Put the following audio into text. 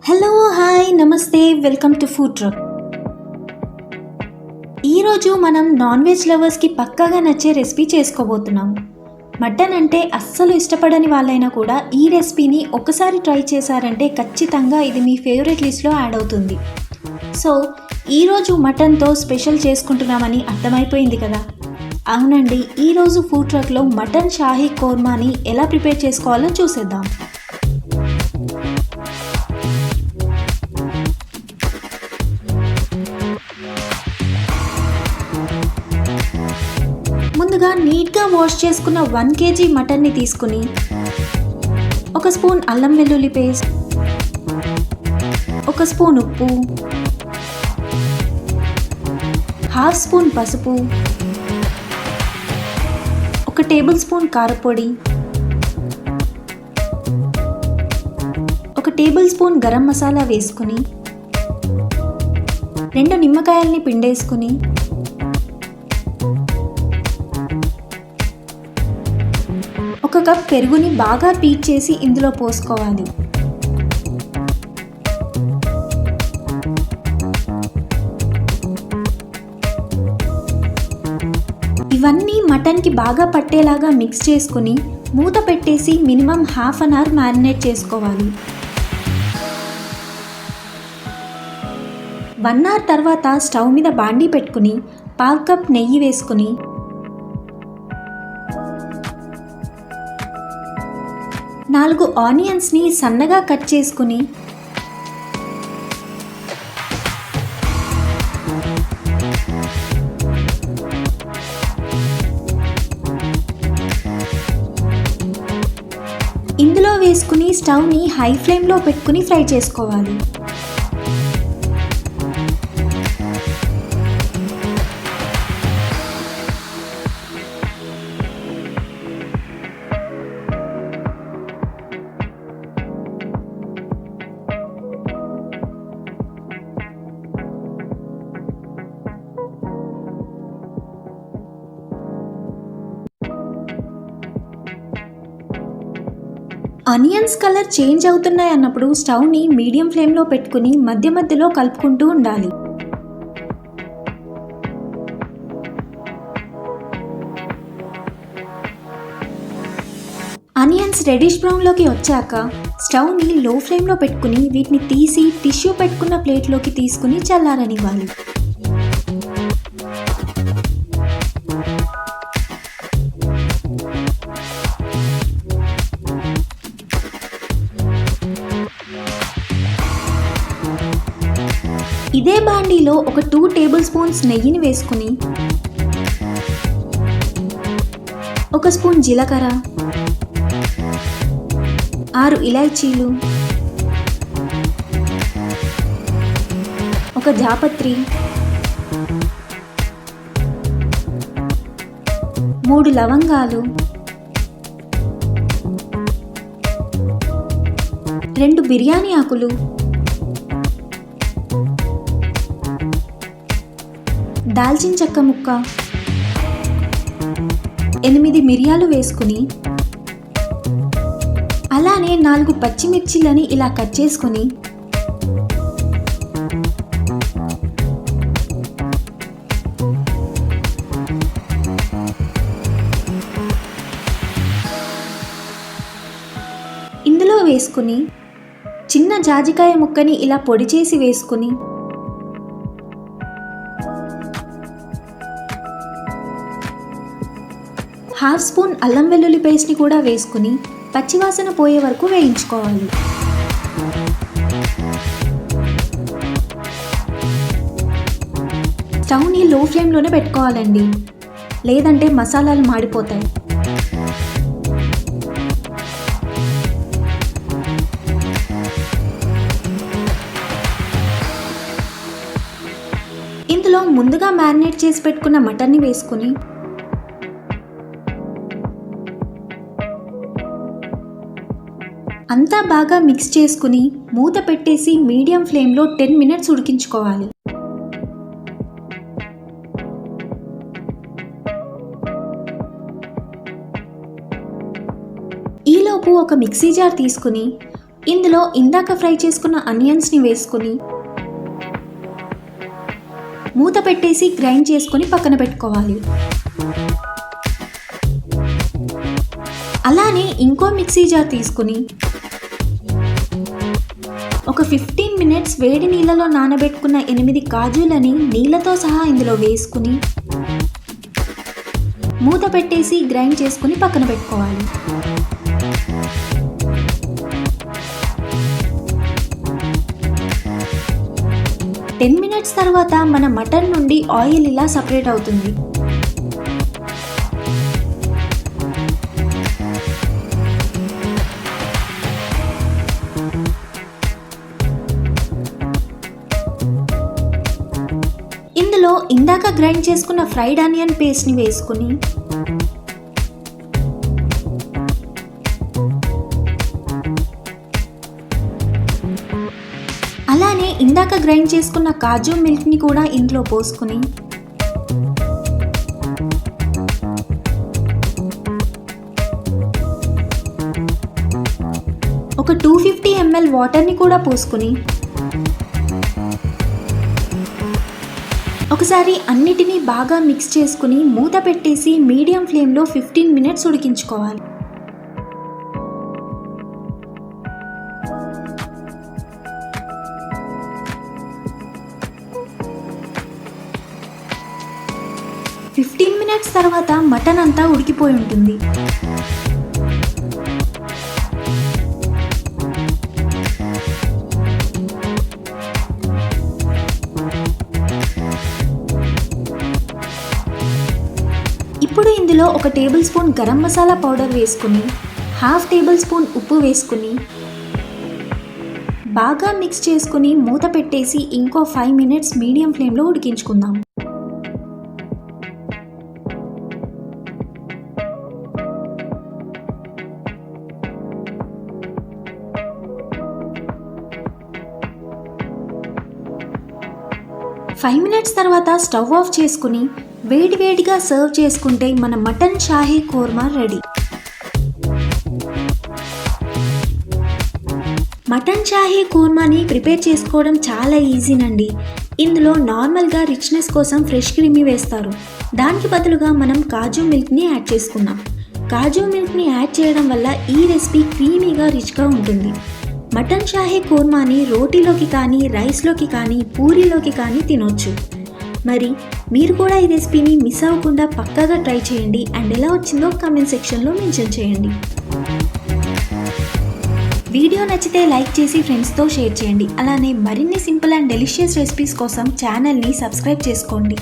Hello hi నమస్తే welcome to food truck. ఈరోజు మనం నాన్ వెజ్ లవర్స్కి పక్కాగా నచ్చే రెసిపీ చేసుకోబోతున్నాం. మటన్ అంటే అస్సలు ఇష్టపడని వాళ్ళైనా కూడా ఈ రెసిపీని ఒకసారి ట్రై చేశారంటే ఖచ్చితంగా ఇది మీ ఫేవరెట్ లిస్ట్లో యాడ్ అవుతుంది. సో ఈరోజు మటన్తో స్పెషల్ చేసుకుంటున్నామని అర్థమైపోయింది కదా. అవునండి, ఈరోజు ఫుడ్ ట్రక్లో మటన్ షాహీ కోర్మాని ఎలా ప్రిపేర్ చేసుకోవాలో చూసేద్దాం. ముందుగా నీట్గా వాష్ చేసుకున్న 1 kg మటన్ని తీసుకుని 1 స్పూన్ అల్లం వెల్లుల్లి పేస్ట్, 1 స్పూన్ ఉప్పు, 1/2 స్పూన్ పసుపు, 1 టేబుల్ స్పూన్ కారపొడి, 1 టేబుల్ స్పూన్ గరం మసాలా వేసుకుని 2 నిమ్మకాయల్ని పిండేసుకుని 1 కప్ పెరుగుని బాగా బీట్ చేసి ఇందులో పోసుకోవాలి. ఇవన్నీ మటన్కి బాగా పట్టేలాగా మిక్స్ చేసుకుని మూత పెట్టేసి మినిమం 1/2 అవర్ మ్యారినేట్ చేసుకోవాలి. 1 అవర్ తర్వాత స్టవ్ మీద బాండీ పెట్టుకుని 1/2 కప్ నెయ్యి వేసుకుని 4 ఆనియన్స్ని సన్నగా కట్ చేసుకుని ఇందులో వేసుకుని స్టవ్ని హై ఫ్లేమ్లో పెట్టుకుని ఫ్రై చేసుకోవాలి. ఆనియన్స్ కలర్ చేంజ్ అవుతున్నాయి అన్నప్పుడు స్టవ్ని మీడియం ఫ్లేమ్లో పెట్టుకుని మధ్య మధ్యలో కలుపుకుంటూ ఉండాలి. ఆనియన్స్ రెడిష్ బ్రౌన్లోకి వచ్చాక స్టవ్ని లో ఫ్లేమ్లో పెట్టుకుని వీటిని తీసి టిష్యూ పెట్టుకున్న ప్లేట్లోకి తీసుకుని చల్లారనివ్వాలి. ఇదే బాండీలో ఒక 2 టేబుల్ స్పూన్స్ నెయ్యిని వేసుకుని 1 స్పూన్ జీలకర్ర, 6 ఇలాచీలు, 1 జాపత్రి, 3 లవంగాలు, 2 బిర్యానీ ఆకులు, దాల్చిన చెక్క ముక్క, 8 మిరియాలు వేసుకుని అలానే 4 పచ్చిమిర్చిలని ఇలా కట్ చేసుకుని ఇందులో వేసుకుని చిన్న జాజికాయ ముక్కని ఇలా పొడి చేసి వేసుకుని హాఫ్ స్పూన్ అల్లం వెల్లుల్లి పేస్ట్ని కూడా వేసుకుని పచ్చివాసన పోయే వరకు వేయించుకోవాలి. స్టవ్ని లో ఫ్లేమ్లోనే పెట్టుకోవాలండి, లేదంటే మసాలాలు మాడిపోతాయి. ఇందులో ముందుగా మ్యారినేట్ చేసి పెట్టుకున్న మటన్ని వేసుకుని అంతా బాగా మిక్స్ చేసుకుని మూత పెట్టేసి మీడియం ఫ్లేమ్లో 10 మినిట్స్ ఉడికించుకోవాలి. ఈలోపు ఒక మిక్సీ జార్ తీసుకుని ఇందులో ఇందాక ఫ్రై చేసుకున్న ఆనియన్స్ని వేసుకుని మూత పెట్టేసి గ్రైండ్ చేసుకుని పక్కన పెట్టుకోవాలి. అలానే ఇంకో మిక్సీ జార్ తీసుకుని ఒక 15 మినిట్స్ వేడి నీళ్ళలో నానబెట్టుకున్న 8 కాజులని నీళ్ళతో సహా ఇందులో వేసుకుని మూత పెట్టేసి గ్రైండ్ చేసుకుని పక్కన పెట్టుకోవాలి. టెన్ మినిట్స్ తర్వాత మన మటన్ నుండి ఆయిల్ ఇలా సపరేట్ అవుతుంది. ఇందులో ఇందాక గ్రైండ్ చేసుకున్న ఫ్రైడ్ ఆనియన్ పేస్ట్ని వేసుకుని అలానే ఇందాక గ్రైండ్ చేసుకున్న కాజు మిల్క్ని కూడా ఇందులో పోసుకుని ఒక 250 ml వాటర్ని కూడా పోసుకుని ఒకసారి అన్నిటినీ బాగా మిక్స్ చేసుకుని మూత పెట్టేసి మీడియం ఫ్లేమ్లో 15 మినిట్స్ ఉడికించుకోవాలి. మినిట్స్ తర్వాత మటన్ అంతా ఉడికిపోయి ఉంటుంది. ఇప్పుడు ఇందులో ఒక table spoon garam masala powder వేసుకుని హాఫ్ టేబుల్ స్పూన్ ఉప్పు వేసుకుని బాగా మిక్స్ చేసుకుని మూత పెట్టేసి ఇంకో 5 మినిట్స్ మీడియం ఫ్లేమ్లో ఉడికించుకుందాం. ఫైవ్ మినిట్స్ తర్వాత స్టవ్ ఆఫ్ చేసుకుని వేడివేడిగా సర్వ్ చేసుకుంటే మన mutton shahi korma ready. Mutton shahi కోర్మాని ప్రిపేర్ చేసుకోవడం చాలా ఈజీనండి. ఇందులో నార్మల్గా రిచ్నెస్ కోసం ఫ్రెష్ క్రీమీ వేస్తారు. దానికి బదులుగా మనం కాజు మిల్క్ని యాడ్ చేసుకున్నాం. కాజు మిల్క్ని యాడ్ చేయడం వల్ల ఈ రెసిపీ క్రీమీగా రిచ్గా ఉంటుంది. మటన్ షాహీ కోర్మాని రోటీలోకి కానీ రైస్లోకి కానీ పూరీలోకి కానీ తినొచ్చు. మరి మీరు కూడా ఈ రెసిపీని మిస్ అవ్వకుండా పక్కాగా ట్రై చేయండి అండ్ ఎలా వచ్చిందో కామెంట్ సెక్షన్లో మెన్షన్ చేయండి. వీడియో నచ్చితే లైక్ చేసి ఫ్రెండ్స్తో షేర్ చేయండి. అలానే మరిన్ని సింపుల్ అండ్ డెలిషియస్ రెసిపీస్ కోసం ఛానల్ని సబ్స్క్రైబ్ చేసుకోండి.